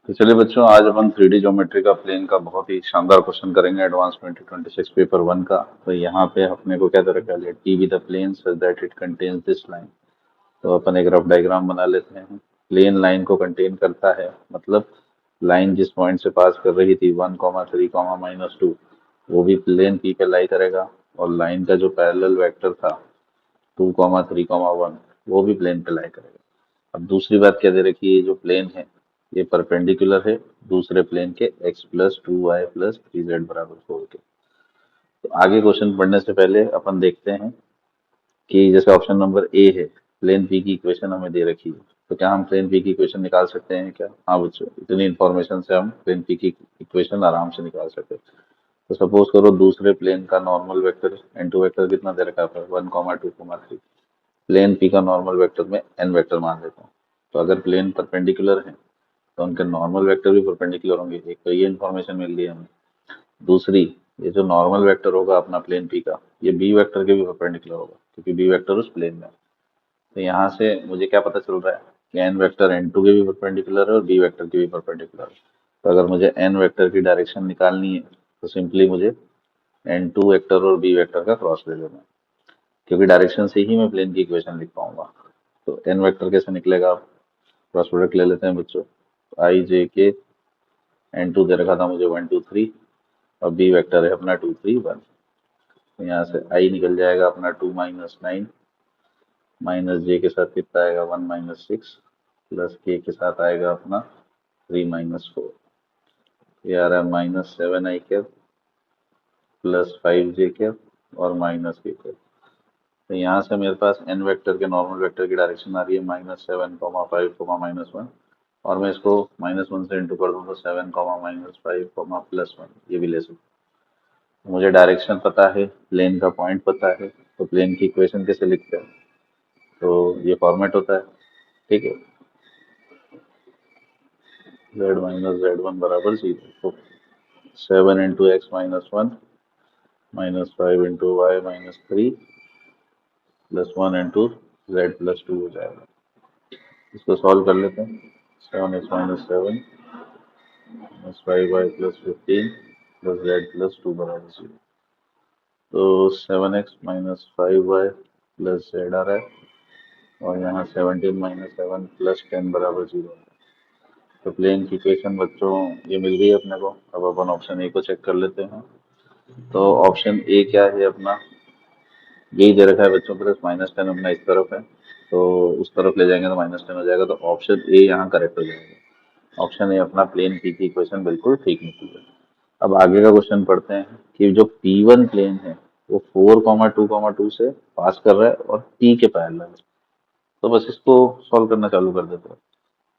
तो चलिए बच्चों, आज अपन 3D ज्योमेट्री का प्लेन का बहुत ही शानदार क्वेश्चन करेंगे एडवांस 2026 पेपर वन का। तो यहाँ पे अपने को क्या तरह का let T be the plane such that it contains this line. तो अपन एक रफ डायग्राम बना लेते हैं। प्लेन लाइन को कंटेन करता है, मतलब लाइन जिस पॉइंट से पास कर रही थी 1, 3, -2, वो भी प्लेन पी पे लाई करेगा। और लाइन का जो पैरेलल वेक्टर था 2, 3, 1, वो भी प्लेन पे लाई करेगा। अब दूसरी बात क्या दे रखी है, ये जो प्लेन है ये परपेंडिकुलर है दूसरे प्लेन के x + 2y + 3z बराबर 4 के। तो आगे क्वेश्चन पढ़ने से पहले अपन देखते हैं कि जैसे ऑप्शन नंबर ए है, प्लेन पी की इक्वेशन हमें दे रखी है। तो क्या हम प्लेन पी की इक्वेशन निकाल सकते हैं क्या? हाँ बच्चों, इतनी इन्फॉर्मेशन से हम प्लेन पी की इक्वेशन आराम से निकाल सकते हैं। तो सपोज करो दूसरे प्लेन का normal vector n two vector कितना दे रखा है, 1, 2, 3। प्लेन पी का नॉर्मल वेक्टर में एन वेक्टर मान लेता हूँ। तो अगर प्लेन परपेंडिकुलर है तो उनके नॉर्मल वेक्टर भी परपेंडिकुलर होंगे। एक तो ये इन्फॉर्मेशन मिल गई हमें। दूसरी, ये जो नॉर्मल वेक्टर होगा अपना प्लेन पी का, ये बी वेक्टर के भी परपेंडिकुलर होगा क्योंकि बी वेक्टर उस प्लेन में है। तो यहाँ से मुझे क्या पता चल रहा है कि एन वेक्टर एन टू के भी परपेंडिकुलर है और बी वेक्टर के भी परपेंडिकुलर है। तो अगर मुझे एन वेक्टर की डायरेक्शन निकालनी है तो सिंपली मुझे एन टू वेक्टर और बी वेक्टर का क्रॉस ले लेना है, क्योंकि डायरेक्शन से ही मैं प्लेन की इक्वेशन लिख पाऊंगा। तो एन वेक्टर कैसे निकलेगा? क्रॉस प्रोडक्ट ले लेते हैं बच्चों। आई जे के एन टू दे रखा था मुझे 1, 2, 3 और बी वेक्टर है अपना 2, 3, 1। तो यहाँ से आई निकल जाएगा अपना 2 - 9 माइनस जे के साथ कितना आएगा 1 - 6 प्लस के साथ आएगा अपना 3 - 4। ये आ रहा है -7 i कैप +5 j कैप और -k कैप। तो यहाँ से मेरे पास एन वेक्टर के नॉर्मल वेक्टर की डायरेक्शन आ रही है -7, 5, -1। और मैं इसको -1 से इंटू कर दूँ तो 7, -5, +1 ये भी ले सकता हूँ। मुझे डायरेक्शन पता है, प्लेन का पॉइंट पता है, तो प्लेन की इक्वेशन कैसे लिखते हैं? तो ये फॉर्मेट होता है, ठीक है। z - z1 बराबर 0। तो 7 × x - 1 -5 × y - 3 +1 × z + 2 हो जाएगा। इसको सॉल्व कर लेते हैं। 7x - 7 -5y + 15 +z + 2 बराबर 0। तो 7x - 5y + z आ रहा है और यहाँ 17 - 7 +10 बराबर 0 है। तो प्लेन की इक्वेशन बच्चों ये मिल गई अपने को। अब अपन ऑप्शन ए को चेक कर लेते हैं। तो ऑप्शन ए क्या है अपना, यही दे रखा है बच्चों, +-10 अपना इस तरफ है तो उस तरफ ले जाएंगे तो -10 हो जाएगा। तो ऑप्शन ए यहाँ करेक्ट हो जाएगा। ऑप्शन ए अपना प्लेन पी की इक्वेशन बिल्कुल ठीक निकली है। अब आगे का क्वेश्चन पढ़ते हैं कि जो P1 प्लेन है वो 4, 2, 2 से पास कर रहा है और P के पैरेलल है। तो बस इसको सॉल्व करना चालू कर देते हैं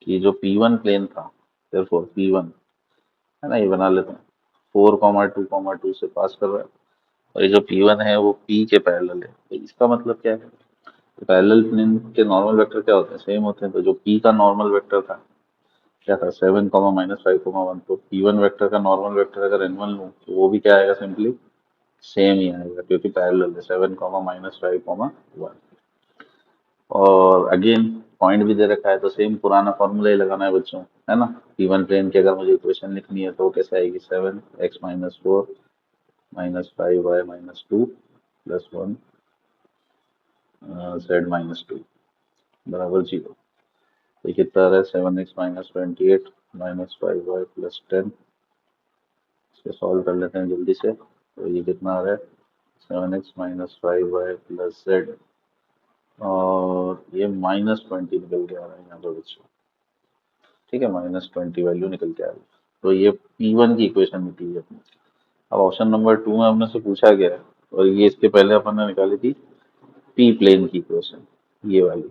कि जो P1 प्लेन था, therefore P1 है ना, ये बना लेते हैं। 4, 2, 2 से पास कर रहा है और ये जो P1 है वो P के पैरेलल है। तो इसका मतलब क्या है? पैरेलल प्लेन के नॉर्मल वेक्टर क्या होते हैं? सेम होते हैं। तो जो P का नॉर्मल वेक्टर था क्या था, 7, -5, 1। तो P1 वेक्टर का नॉर्मल वेक्टर अगर N1 लूँ तो वो भी क्या आएगा, सिंपली सेम ही आएगा क्योंकि पैरेलल है, 7, -5, 1। और अगेन पॉइंट भी दे रखा है तो सेम पुराना फॉर्मूला ही लगाना है बच्चों, है ना। P1 प्लेन की अगर मुझे इक्वेशन लिखनी है तो वो कैसे आएगी, 7x - 4 -5y - 2 +1 z - 2 बराबर 0। तो ये कितना आ रहा है, 7x - 28 -5y + 10। इसको सॉल्व कर लेते हैं जल्दी से। तो ये कितना आ रहा है, 7x - 5y + z और ये -20 निकल के आ रहा है यहाँ पर बच्चों। ठीक है, -20 वैल्यू निकल के आ रही है। तो ये P1 की इक्वेशन निकली है अपनी। अब ऑप्शन नंबर 2 में हमने से पूछा गया है और ये इसके पहले अपन ने निकाली थी P प्लेन की इक्वेशन, ये वाली।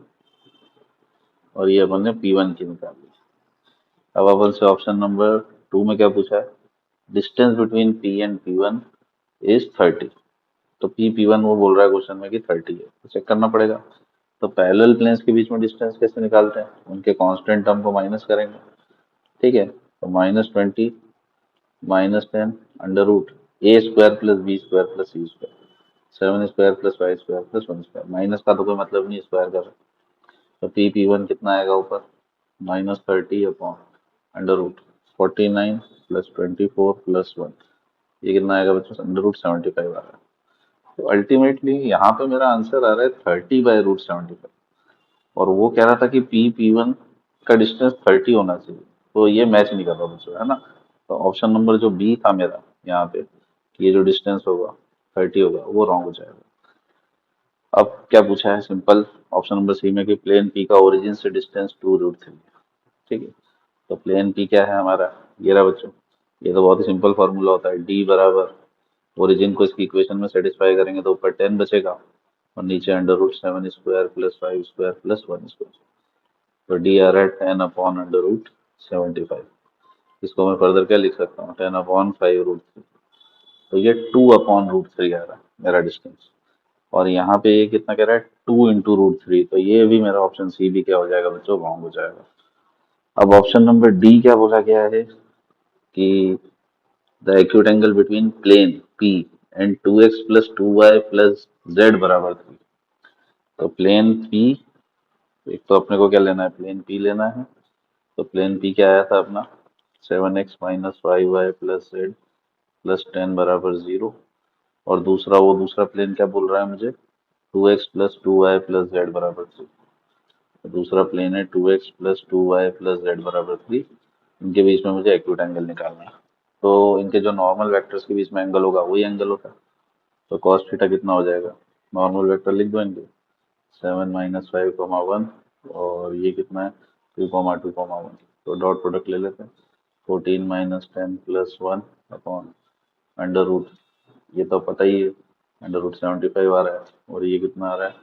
और ये अपन ने P1 की निकाली। अब अपन से ऑप्शन नंबर 2 में क्या पूछा है, distance between P and P1 is 30। तो P1 वो बोल रहा है क्वेश्चन में कि 30 है, तो चेक करना पड़ेगा। तो पैरेलल प्लेन्स के बीच में डिस्टेंस कैसे निकालते हैं, उनके कांस्टेंट टर्म को माइनस करेंगे। ठीक है, तो -20 -10 √a² + b² + c², 7² + 5² + 1²। माइनस का तो कोई मतलब नहीं, स्क्वायर कर। तो P1 कितना आएगा ऊपर, -30 upon under root 49 plus 24 plus 1, ये कितना आएगा बच्चों? अंडर रूट 75 आ रहा है। तो अल्टीमेटली यहाँ पे मेरा आंसर आ रहा है 30/√75, और वो कह रहा था कि P1 का डिस्टेंस 30 होना चाहिए, तो ये मैच नहीं कर रहा बच्चों, है ना। तो ऑप्शन नंबर जो बी था मेरा यहाँ पे, कि ये जो डिस्टेंस होगा 30 होगा, वो रॉन्ग हो जाएगा। अब क्या पूछा है? सिंपल ऑप्शन नंबर सी में कि प्लेन पी का ओरिजिन से डिस्टेंस 2√3, ठीक है। तो प्लेन पी क्या है हमारा? ये रहा बच्चों। ये तो बहुत ही सिंपल फॉर्मूला होता है, डी बराबर ओरिजिन को इसकी इक्वेशन में सेटिस्फाई करेंगे तो ऊपर 10 बचेगा और नीचे अंडर रूट 7² प्लस 5² प्लस 1²। तो डी आ रहा है 10/√75। इसको मैं फर्दर क्या लिख सकता हूँ? 10/5√3। तो ये 2/√3 आ रहा है मेरा डिस्टेंस। और यहाँ पे ये कितना कह रहा है? 2 × √3। तो ये भी मेरा ऑप्शन सी भी क्या हो जाएगा बच्चों? रॉन्ग हो जाएगा। अब ऑप्शन नंबर डी क्या बोला गया है कि the acute angle between plane P and 2x plus 2y plus z बराबर 3। तो प्लेन पी, एक तो अपने को क्या लेना है? प्लेन पी लेना है। तो प्लेन पी क्या आया था अपना? 7x minus 5y plus z plus 10 बराबर 0। और दूसरा, वो दूसरा प्लेन क्या बोल रहा है मुझे? 2x plus 2y plus z बराबर 3। तो दूसरा प्लेन है 2x plus 2y plus z बराबर 3। इनके बीच में मुझे एक्यूट एंगल निकालना है। तो इनके जो नॉर्मल वेक्टर्स के बीच में एंगल होगा वही एंगल होगा। तो कॉस थीटा कितना हो जाएगा? नॉर्मल वेक्टर लिख दो इनके, 7 - 5, 1, और ये कितना है? 2, 2, 1। तो डॉट प्रोडक्ट ले लेते हैं। 14 - 10 प्लस 1 अपॉन अंडर रूट, ये तो पता ही है, अंडर रूट 75 आ रहा है। और ये कितना आ रहा है?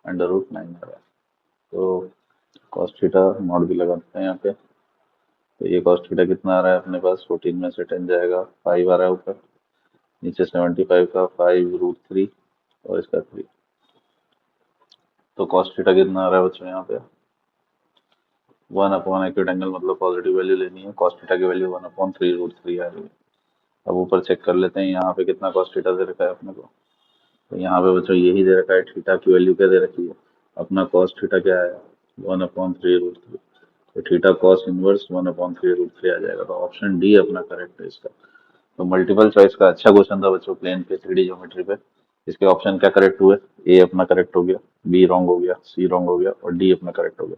अंडर रूट 9 आ रहा है। तो कॉस थीटा मॉड भी लगा देते हैं यहाँ पे। तो ये कॉस थीटा कितना आ रहा है अपने पास? 14 में से 10 जाएगा, 5 आ रहा है ऊपर, नीचे 75 का 5√3 और इसका 3। तो कॉस थीटा कितना आ रहा है बच्चों यहाँ पे? 1 अपॉन एक्यूट एंगल, मतलब पॉजिटिव वैल्यू लेनी है। कॉस थीटा की वैल्यू 1/3√3 आ रही है। अब ऊपर चेक कर लेते हैं यहाँ पे कितना कॉस थीटा दे रखा है अपने को। तो यहाँ पे बच्चों यही दे रखा है, थीटा की वैल्यू क्या दे रखी है अपना? कॉस थीटा क्या है? 1/3√3। तो थीटा कॉस इनवर्स 1/3√3 आ जाएगा। तो ऑप्शन डी अपना करेक्ट है इसका। तो मल्टीपल चॉइस का अच्छा क्वेश्चन था बच्चों, प्लेन पे 3D ज्योमेट्री पे। इसके ऑप्शन क्या करेक्ट हुए? ए अपना करेक्ट हो गया, बी रॉन्ग हो गया, सी रॉन्ग हो गया और डी अपना करेक्ट हो गया।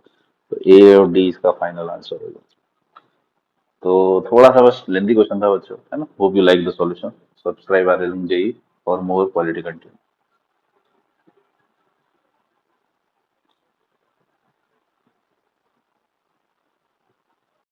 तो ए और डी इसका फाइनल आंसर होगा। तो थोड़ा सा बस लेंदी क्वेश्चन था बच्चों, है ना। Hope you like the solution. Subscribe R L JEE for more quality content.